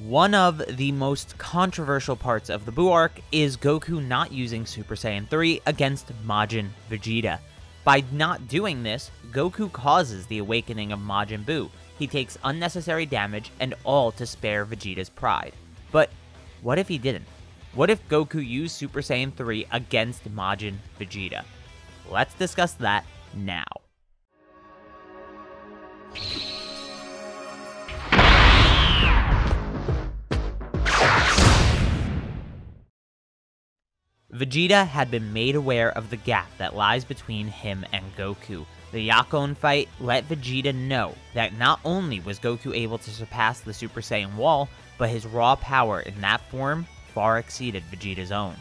One of the most controversial parts of the Buu Arc is Goku not using Super Saiyan 3 against Majin Vegeta. By not doing this, Goku causes the awakening of Majin Buu. He takes unnecessary damage, and all to spare Vegeta's pride. But what if he didn't? What if Goku used Super Saiyan 3 against Majin Vegeta? Let's discuss that now. Vegeta had been made aware of the gap that lies between him and Goku. The Yakon fight let Vegeta know that not only was Goku able to surpass the Super Saiyan wall, but his raw power in that form far exceeded Vegeta's own.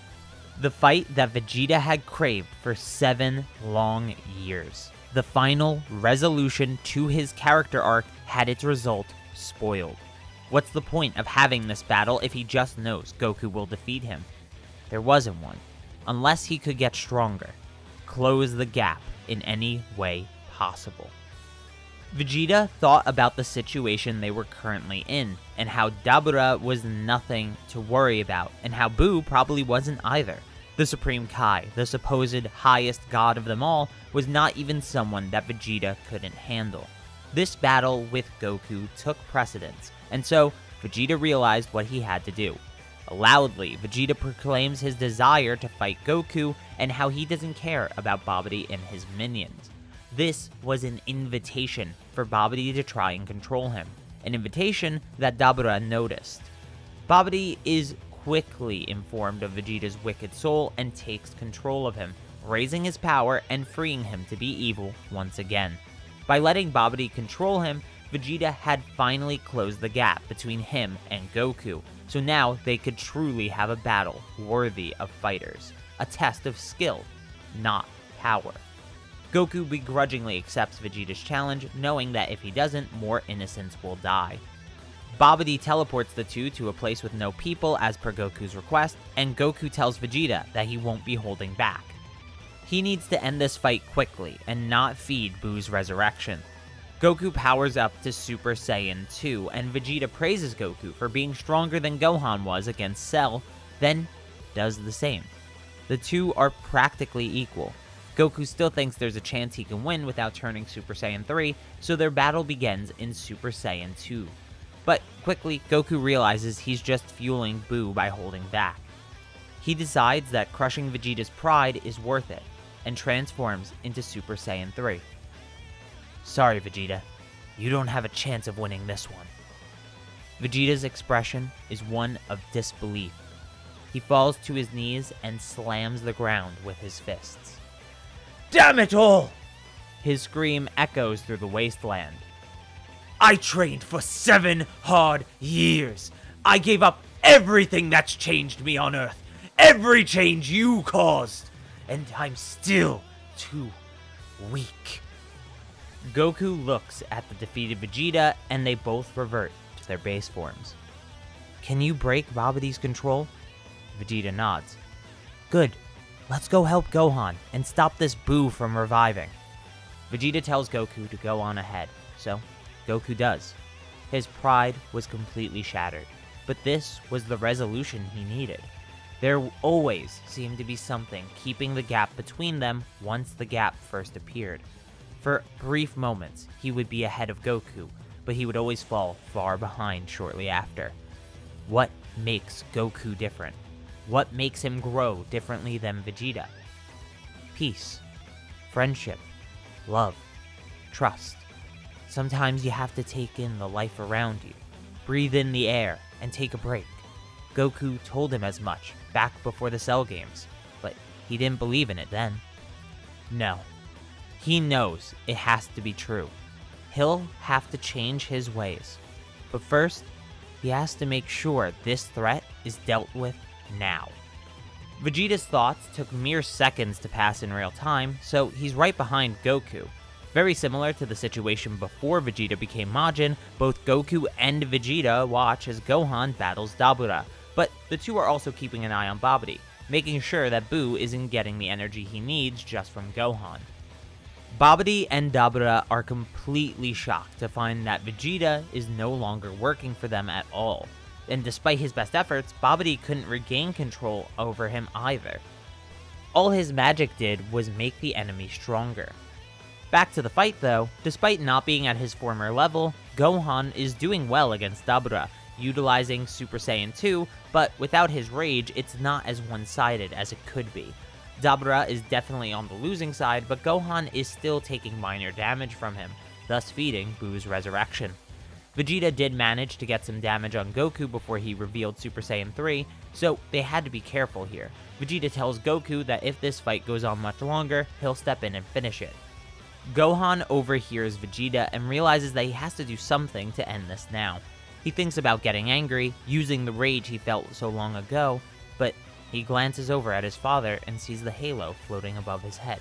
The fight that Vegeta had craved for 7 long years. The final resolution to his character arc had its result spoiled. What's the point of having this battle if he just knows Goku will defeat him? There wasn't one, unless he could get stronger, close the gap in any way possible. Vegeta thought about the situation they were currently in, and how Dabura was nothing to worry about, and how Buu probably wasn't either. The Supreme Kai, the supposed highest god of them all, was not even someone that Vegeta couldn't handle. This battle with Goku took precedence, and so Vegeta realized what he had to do. Loudly, Vegeta proclaims his desire to fight Goku and how he doesn't care about Babidi and his minions. This was an invitation for Babidi to try and control him, an invitation that Dabura noticed. Babidi is quickly informed of Vegeta's wicked soul and takes control of him, raising his power and freeing him to be evil once again. By letting Babidi control him, Vegeta had finally closed the gap between him and Goku, so now they could truly have a battle worthy of fighters, a test of skill, not power. Goku begrudgingly accepts Vegeta's challenge, knowing that if he doesn't, more innocents will die. Babidi teleports the two to a place with no people as per Goku's request, and Goku tells Vegeta that he won't be holding back. He needs to end this fight quickly and not feed Buu's resurrection. Goku powers up to Super Saiyan 2, and Vegeta praises Goku for being stronger than Gohan was against Cell, then does the same. The two are practically equal. Goku still thinks there's a chance he can win without turning Super Saiyan 3, so their battle begins in Super Saiyan 2. But quickly, Goku realizes he's just fueling Buu by holding back. He decides that crushing Vegeta's pride is worth it, and transforms into Super Saiyan 3. Sorry, Vegeta. You don't have a chance of winning this one. Vegeta's expression is one of disbelief. He falls to his knees and slams the ground with his fists. Damn it all! His scream echoes through the wasteland. I trained for 7 hard years. I gave up everything that's changed me on Earth. Every change you caused. And I'm still too weak. Goku looks at the defeated Vegeta, and they both revert to their base forms. Can you break Babidi's control? Vegeta nods. Good. Let's go help Gohan and stop this Buu from reviving. Vegeta tells Goku to go on ahead, so Goku does. His pride was completely shattered, but this was the resolution he needed. There always seemed to be something keeping the gap between them once the gap first appeared. For brief moments, he would be ahead of Goku, but he would always fall far behind shortly after. What makes Goku different? What makes him grow differently than Vegeta? Peace, friendship, love, trust. Sometimes you have to take in the life around you, breathe in the air, and take a break. Goku told him as much back before the Cell games, but he didn't believe in it then. No. He knows it has to be true. He'll have to change his ways. But first, he has to make sure this threat is dealt with now. Vegeta's thoughts took mere seconds to pass in real time, so he's right behind Goku. Very similar to the situation before Vegeta became Majin, both Goku and Vegeta watch as Gohan battles Dabura, but the two are also keeping an eye on Babidi, making sure that Buu isn't getting the energy he needs just from Gohan. Babidi and Dabura are completely shocked to find that Vegeta is no longer working for them at all. and despite his best efforts, Babidi couldn't regain control over him either. All his magic did was make the enemy stronger. Back to the fight though, despite not being at his former level, Gohan is doing well against Dabura, utilizing Super Saiyan 2, but without his rage, it's not as one-sided as it could be. Dabura is definitely on the losing side, but Gohan is still taking minor damage from him, thus feeding Buu's resurrection. Vegeta did manage to get some damage on Goku before he revealed Super Saiyan 3, so they had to be careful here. Vegeta tells Goku that if this fight goes on much longer, he'll step in and finish it. Gohan overhears Vegeta and realizes that he has to do something to end this now. He thinks about getting angry, using the rage he felt so long ago, but he glances over at his father and sees the halo floating above his head.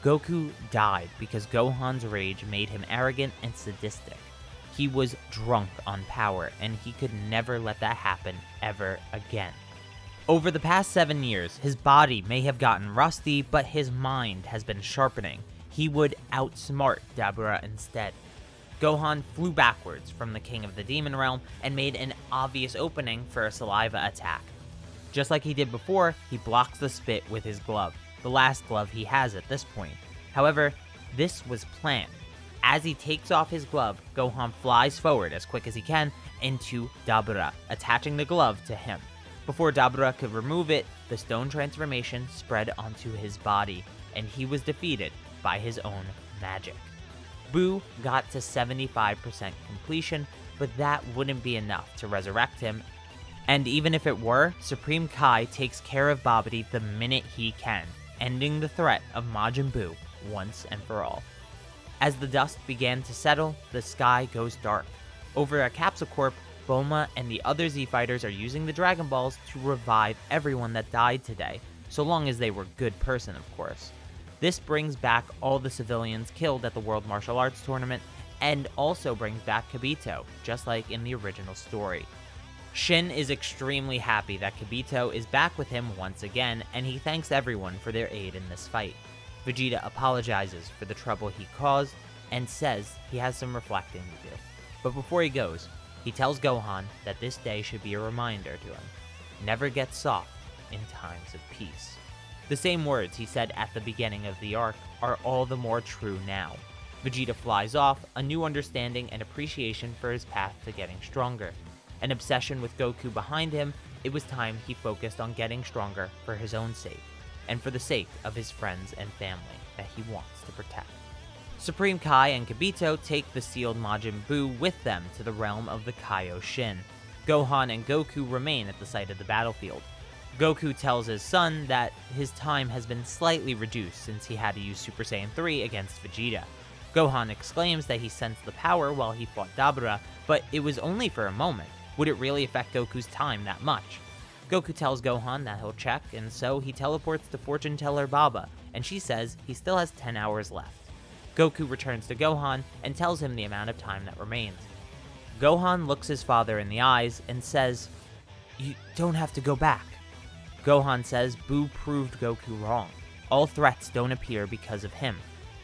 Goku died because Gohan's rage made him arrogant and sadistic. He was drunk on power, and he could never let that happen ever again. Over the past 7 years, his body may have gotten rusty, but his mind has been sharpening. He would outsmart Dabura instead. Gohan flew backwards from the King of the Demon Realm and made an obvious opening for a saliva attack. Just like he did before, he blocks the spit with his glove, the last glove he has at this point. However, this was planned. As he takes off his glove, Gohan flies forward as quick as he can into Dabura, attaching the glove to him. Before Dabura could remove it, the stone transformation spread onto his body, and he was defeated by his own magic. Buu got to 75% completion, but that wouldn't be enough to resurrect him, and even if it were, Supreme Kai takes care of Babidi the minute he can, ending the threat of Majin Buu once and for all. As the dust began to settle, the sky goes dark. Over at Capsule Corp, Bulma and the other Z-Fighters are using the Dragon Balls to revive everyone that died today, so long as they were good person, of course. This brings back all the civilians killed at the World Martial Arts Tournament, and also brings back Kibito, just like in the original story. Shin is extremely happy that Kibito is back with him once again, and he thanks everyone for their aid in this fight. Vegeta apologizes for the trouble he caused, and says he has some reflecting to do. But before he goes, he tells Gohan that this day should be a reminder to him. Never get soft in times of peace. The same words he said at the beginning of the arc are all the more true now. Vegeta flies off, a new understanding and appreciation for his path to getting stronger. An obsession with Goku behind him, it was time he focused on getting stronger for his own sake, and for the sake of his friends and family that he wants to protect. Supreme Kai and Kibito take the sealed Majin Buu with them to the realm of the Kaioshin. Gohan and Goku remain at the site of the battlefield. Goku tells his son that his time has been slightly reduced since he had to use Super Saiyan 3 against Vegeta. Gohan exclaims that he sensed the power while he fought Dabura, but it was only for a moment. Would it really affect Goku's time that much? Goku tells Gohan that he'll check, and so he teleports to fortune teller Baba, and she says he still has 10 hours left. Goku returns to Gohan and tells him the amount of time that remains. Gohan looks his father in the eyes and says, "You don't have to go back." Gohan says Buu proved Goku wrong. All threats don't appear because of him.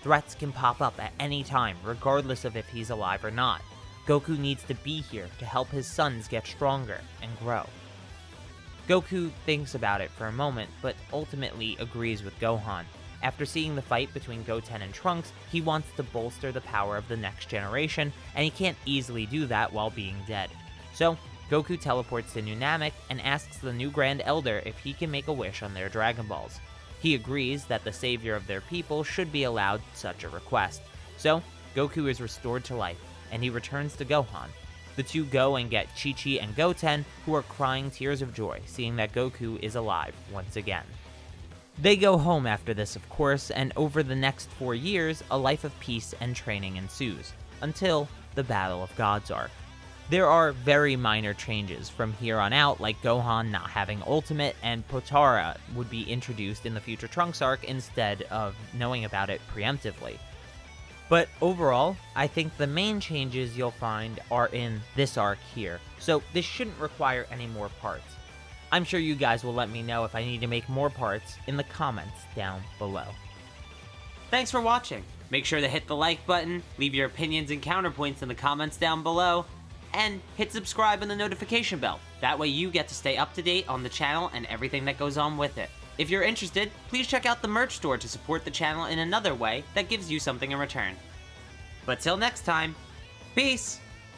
Threats can pop up at any time, regardless of if he's alive or not. Goku needs to be here to help his sons get stronger and grow. Goku thinks about it for a moment, but ultimately agrees with Gohan. After seeing the fight between Goten and Trunks, he wants to bolster the power of the next generation, and he can't easily do that while being dead. So, Goku teleports to New Namek and asks the new Grand Elder if he can make a wish on their Dragon Balls. He agrees that the savior of their people should be allowed such a request. So, Goku is restored to life, and he returns to Gohan. The two go and get Chi-Chi and Goten, who are crying tears of joy, seeing that Goku is alive once again. They go home after this, of course, and over the next 4 years, a life of peace and training ensues, until the Battle of Gods arc. There are very minor changes from here on out, like Gohan not having Ultimate, and Potara would be introduced in the future Trunks arc instead of knowing about it preemptively. But overall, I think the main changes you'll find are in this arc here, so this shouldn't require any more parts. I'm sure you guys will let me know if I need to make more parts in the comments down below. Thanks for watching. Make sure to hit the like button, leave your opinions and counterpoints in the comments down below, and hit subscribe and the notification bell. That way you get to stay up to date on the channel and everything that goes on with it. If you're interested, please check out the merch store to support the channel in another way that gives you something in return. But till next time, peace!